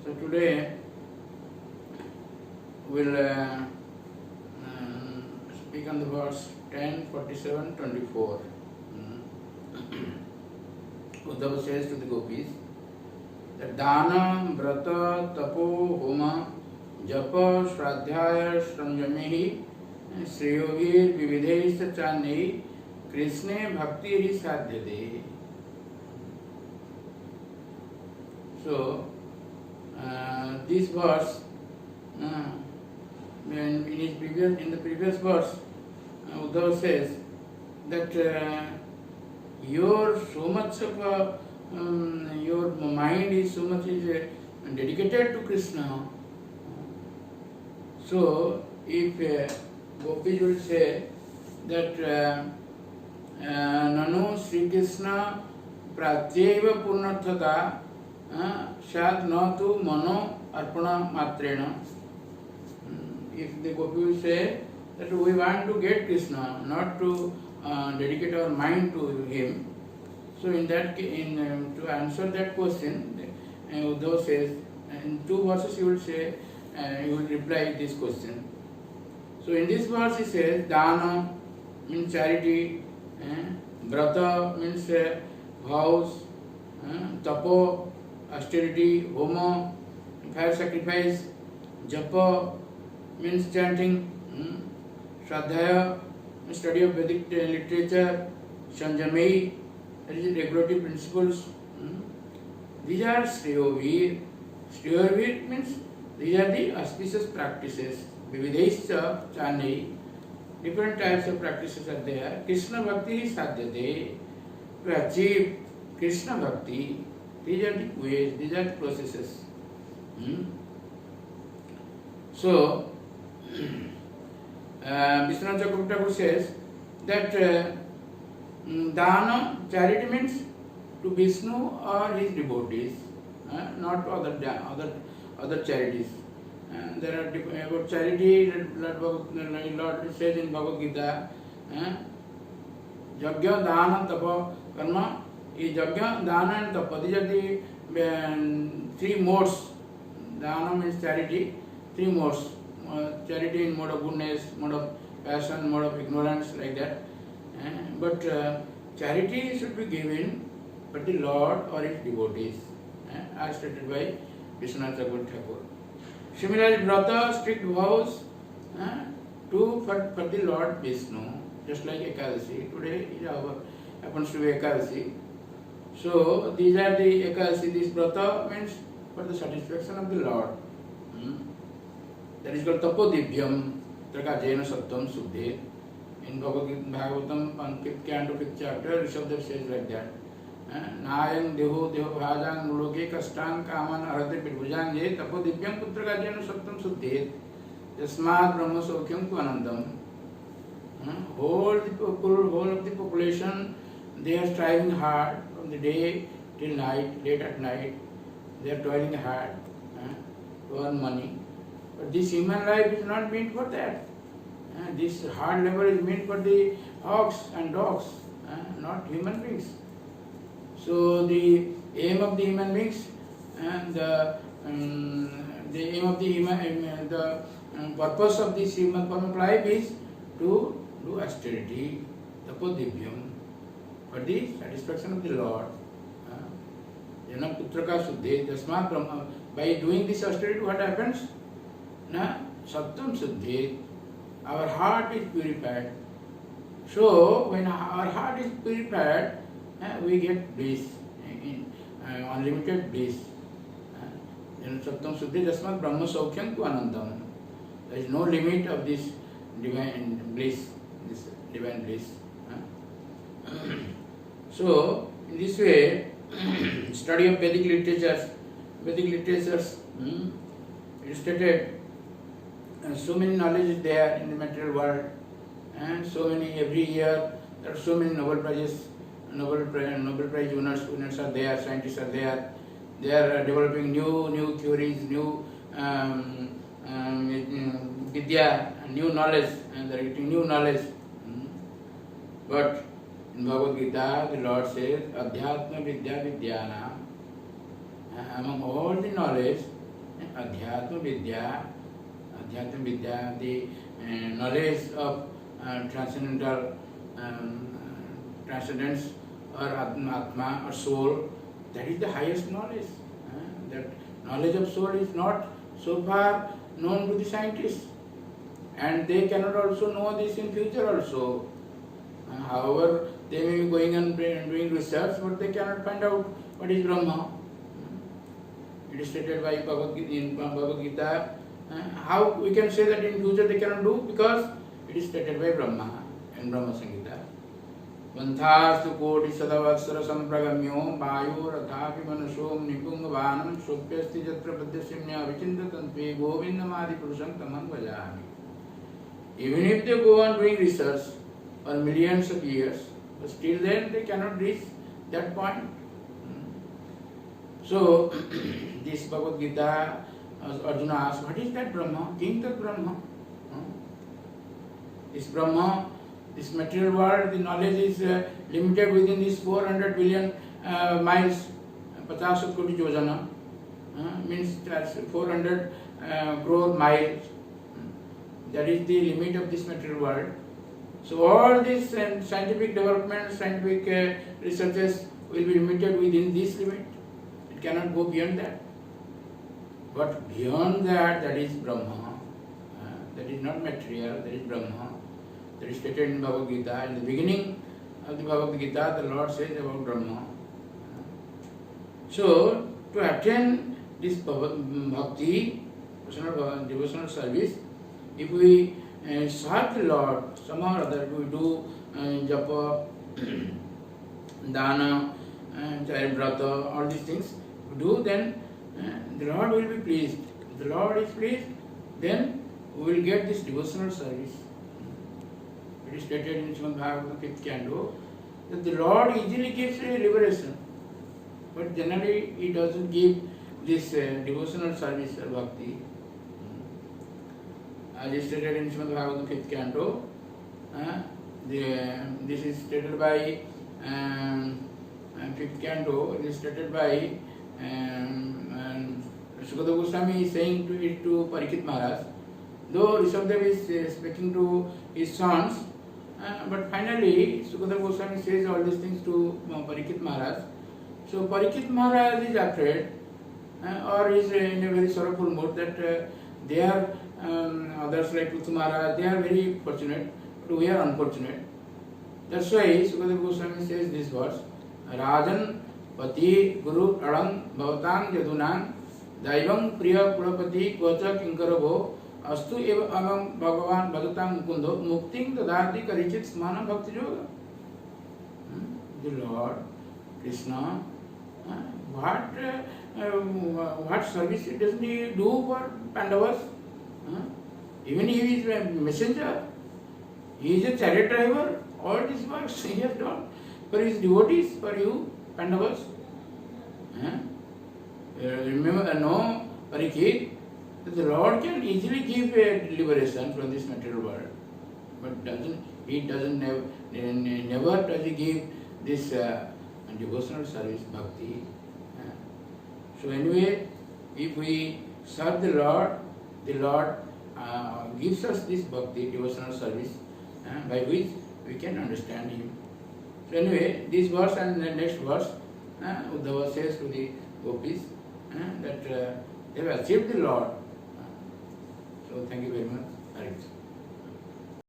So today we'll speak on the verse 10, 47, 24. Uddhava says to the gopis that Dana, Vrata, Tapo, Homa, Japa, Shradhyaya, Sranjamehi, Sriyogir, Vividhesh, Chanei, Krishne, Bhakti, Hi Sadhyade. So, this verse, in the previous verse, Uddhava says that your mind is so much dedicated to Krishna. So, if gopis will say that Nanu Sri Krishna Pratyeva Purnarthata Shat Natu Mano Arpana Matrena. If the gopi will say that we want to get Krishna, not to dedicate our mind to him. So in that to answer that question, Uddhava says, in two verses he will say, he will reply this question. So in this verse he says, Dana means charity, Vrata means vows, Tapo, austerity, Homa, fire sacrifice, Japa means chanting, Shradhaya, study of Vedic literature, Sanjamei, that is regulative principles. These are Sriyovir. Sriyovir means these are the auspicious practices. Vividesha, Chanei, different types of practices are there. Krishna Bhakti Sadhyate. To achieve Krishna Bhakti, these are the ways, these are the processes. So, Vishwanath Chakravarti says that Dana, charity means to Vishnu or his devotees, not to other charities. There are about charity, Lord says in Bhagavad Gita, Yajna, Dana, Tapa, Karma. Is Yajna, Dana and Tapa. These are the three modes. Dana means charity, three modes. Charity in mode of goodness, mode of passion, mode of ignorance, like that. But charity should be given for the Lord or his devotees, as stated by Vishwanath Chakravarti Thakur. Similarly, Vrata, strict vows, for the Lord Vishnu, just like Ekadasi. Today happens to be Ekadasi. So these are the Ekadasi. This Vrata means for the satisfaction of the Lord. That is called Tapodivyam, Trakajena Sattam Suddhe. In Bhagavatam, 5th canto, 5th chapter, Rishabdev says like that. Nayang Deho Bhajang Muloke Kastang Kaman Arate Pitbhujang Je Tapodivyam Putrakajena Sattam Suddhe. Yasmat Brahma Sokyam Kvanandam. Whole of the population, they are striving hard from the day till night, late at night. They are toiling hard to earn money. But this human life is not meant for that. This hard labor is meant for the ox and dogs, not human beings. So the aim of the human beings and the aim of the purpose of this human form of life is to do austerity, tapodivyam, for the satisfaction of the Lord. Jana putraka suddhe, tasmat brahma. By doing this austerity, what happens? Sattam suddhe, our heart is purified. So, when our heart is purified, we get bliss, unlimited bliss. Sattam suddhe, tasmat brahma saukhyam tu anandam. There is no limit of this divine bliss, So, in this way, study of Vedic literatures, it is stated, so many knowledge is there in the material world, and so many, every year, there are so many Nobel Prize winners are there, scientists are there. They are developing new theories, new vidya, new knowledge, and they are getting new knowledge. But in Bhagavad Gita, the Lord says, Adhyatma Vidya Vidyana. Among all the knowledge, Adhyatma Vidya, the knowledge of transcendental transcendence or Atma or soul, that is the highest knowledge. That knowledge of soul is not so far known to the scientists, and they cannot also know this in future also. However, they may be going and doing research, but they cannot find out what is Brahma. It is stated by in Bhagavad Gita. How we can say that in future they cannot do? Because it is stated by Brahma in Brahma Samhita. Vanthastu koti sadavaksara sampragamyo vayu rathapi manusho nipungvanam sopyasti jatra padyasimnya vichinta tantve govindamadi purusam tamam vajami. Even if they go on doing research for millions of years, but still then they cannot reach that point. So, this Bhagavad Gita, Arjuna asked, what is that Brahma? King Tat Brahma. This Brahma, this material world, the knowledge is limited within these 400 billion miles, 50 koti yojana, means that's 400 crore miles. That is the limit of this material world. So all these scientific developments, scientific researches will be limited within this limit. It cannot go beyond that. But beyond that, that is Brahma. That is not material, that is Brahma. That is stated in Bhagavad Gita. In the beginning of the Bhagavad Gita, the Lord says about Brahma. So, to attain this bhakti, devotional service, if we serve the Lord, somehow or other we do japa, dana, brata, all these things, we do, then the Lord will be pleased. If the Lord is pleased, then we will get this devotional service. It is stated in Srimad Bhagavatam 5th canto that the Lord easily gives liberation, but generally He doesn't give this devotional service or bhakti. As is stated in Srimad Bhagavatam 5th canto, this is stated by 5th canto, it is stated by Sukadeva Goswami is saying to Parikshit Maharaj, though Rishabdev is speaking to his sons, but finally Sukadeva Goswami says all these things to Parikshit Maharaj. So Parikshit Maharaj is afraid or is in a very sorrowful mood that they are others like Prithu Maharaj, they are very fortunate, but we are unfortunate. That's why Sukadeva Goswami says this verse, Rajan Pati Guru Adam Bhavatang Yadunang Daivang Priya Purapati Kocha Kinkarabo Astu Eva Amam Bhagavan Bhagatang Mukundo Mukting Tadharti Karichit Smana Bhakti Yoga. The Lord Krishna, what service doesn't he do for Pandavas? Even he is a messenger, he is a chariot driver, all these works he has done for his devotees, for you Pandavas. Remember, no, Parikshit, that the Lord can easily give a liberation from this material world, but never does he give this devotional service, bhakti. So anyway, if we serve the Lord gives us this bhakti, devotional service, by which we can understand Him. So anyway, this verse and the next verse, Uddhava says to the gopis that they have achieved the Lord. So thank you very much. Hare Krishna.